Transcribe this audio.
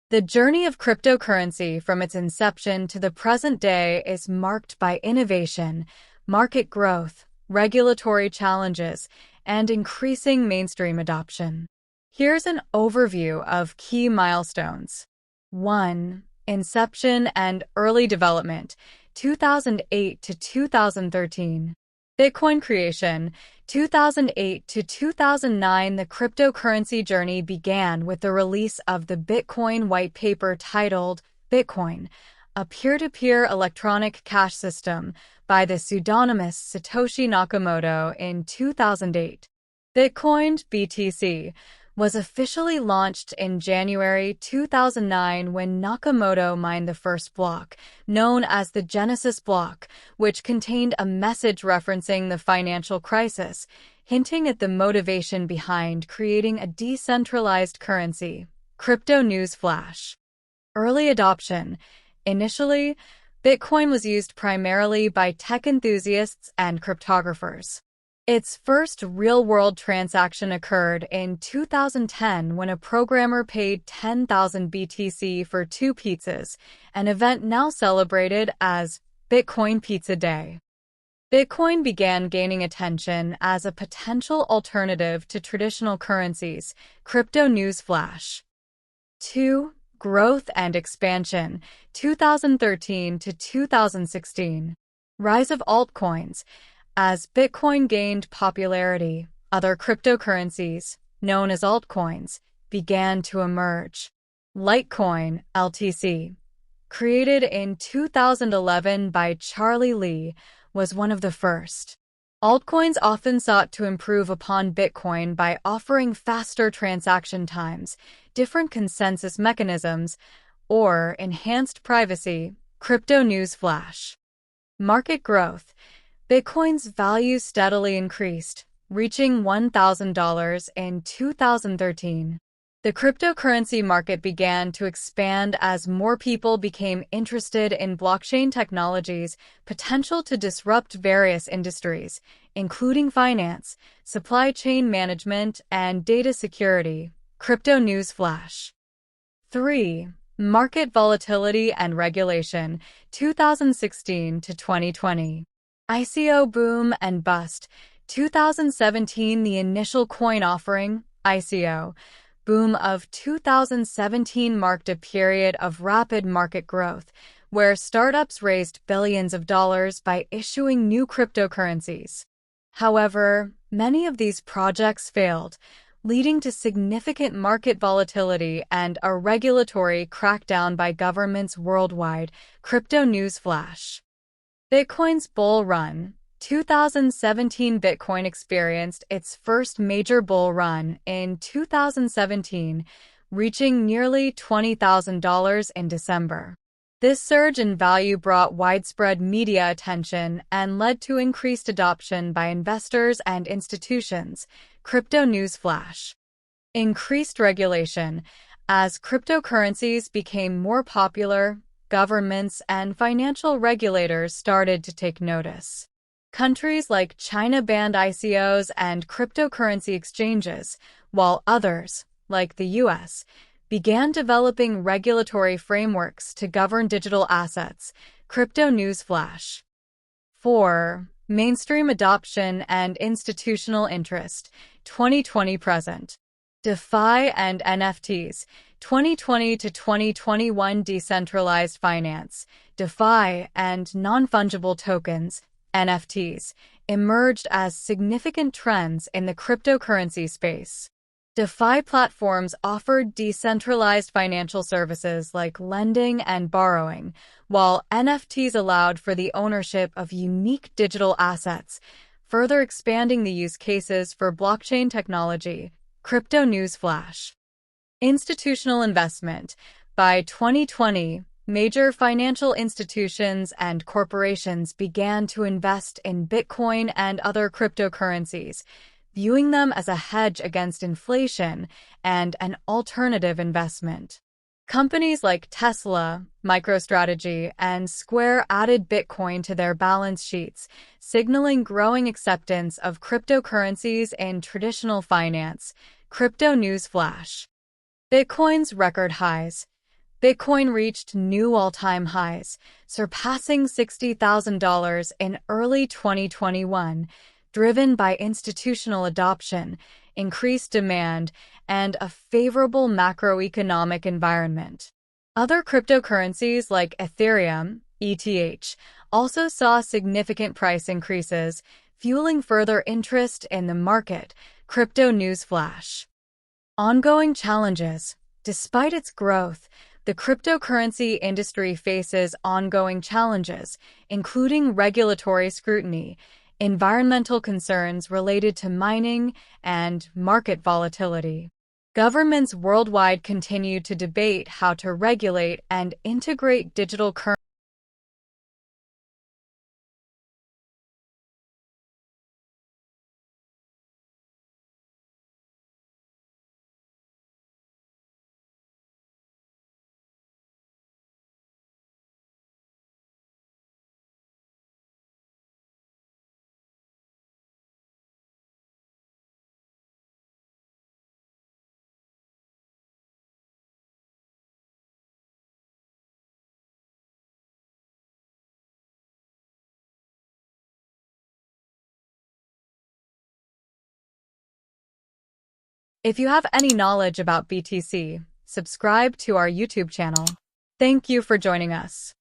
The journey of cryptocurrency from its inception to the present day is marked by innovation, market growth, regulatory challenges, and increasing mainstream adoption. Here's an overview of key milestones. 1. Inception and early development, 2008 to 2013. Bitcoin creation, 2008 to 2009. The cryptocurrency journey began with the release of the Bitcoin white paper titled Bitcoin, a peer-to-peer electronic cash system by the pseudonymous Satoshi Nakamoto in 2008. Bitcoin (BTC) was officially launched in January 2009 when Nakamoto mined the first block, known as the Genesis block, which contained a message referencing the financial crisis, hinting at the motivation behind creating a decentralized currency. Crypto news flash. Early adoption. Initially, Bitcoin was used primarily by tech enthusiasts and cryptographers. Its first real-world transaction occurred in 2010 when a programmer paid 10,000 BTC for 2 pizzas, an event now celebrated as Bitcoin Pizza Day. Bitcoin began gaining attention as a potential alternative to traditional currencies. Crypto news flash. 2. Growth and expansion, 2013 to 2016. Rise of altcoins. As Bitcoin gained popularity, other cryptocurrencies, known as altcoins, began to emerge. Litecoin, LTC, created in 2011 by Charlie Lee, was one of the first. Altcoins often sought to improve upon Bitcoin by offering faster transaction times, different consensus mechanisms, or enhanced privacy. Crypto news flash. Market growth. Bitcoin's value steadily increased, reaching $1,000 in 2013. The cryptocurrency market began to expand as more people became interested in blockchain technology's potential to disrupt various industries, including finance, supply chain management, and data security. Crypto news flash. 3. Market volatility and regulation, 2016 to 2020. ICO boom and bust. 2017. The initial coin offering, ICO, boom of 2017 marked a period of rapid market growth, where startups raised billions of dollars by issuing new cryptocurrencies. However, many of these projects failed, leading to significant market volatility and a regulatory crackdown by governments worldwide. Crypto news flash. Bitcoin's bull run. 2017. Bitcoin experienced its first major bull run in 2017, reaching nearly $20,000 in December. This surge in value brought widespread media attention and led to increased adoption by investors and institutions. Crypto news flash. Increased regulation. As cryptocurrencies became more popular, governments and financial regulators started to take notice. Countries like China banned ICOs and cryptocurrency exchanges, while others, like the US, began developing regulatory frameworks to govern digital assets. Crypto news flash. 4. Mainstream adoption and institutional interest, 2020 present. DeFi and NFTs, 2020 to 2021. Decentralized finance, DeFi, and non-fungible tokens, NFTs, emerged as significant trends in the cryptocurrency space. DeFi platforms offered decentralized financial services like lending and borrowing, while NFTs allowed for the ownership of unique digital assets, further expanding the use cases for blockchain technology. Crypto news flash. Institutional investment. By 2020, major financial institutions and corporations began to invest in Bitcoin and other cryptocurrencies, viewing them as a hedge against inflation and an alternative investment. Companies like Tesla, MicroStrategy, and Square added Bitcoin to their balance sheets, signaling growing acceptance of cryptocurrencies in traditional finance. Crypto news flash. Bitcoin's record highs. Bitcoin reached new all-time highs, surpassing $60,000 in early 2021, driven by institutional adoption, increased demand, and a favorable macroeconomic environment. Other cryptocurrencies like Ethereum, ETH, also saw significant price increases, fueling further interest in the market. Crypto News Flash. Ongoing challenges. Despite its growth, the cryptocurrency industry faces ongoing challenges, including regulatory scrutiny, environmental concerns related to mining, and market volatility. Governments worldwide continue to debate how to regulate and integrate digital currency. If you have any knowledge about BTC, subscribe to our YouTube channel. Thank you for joining us.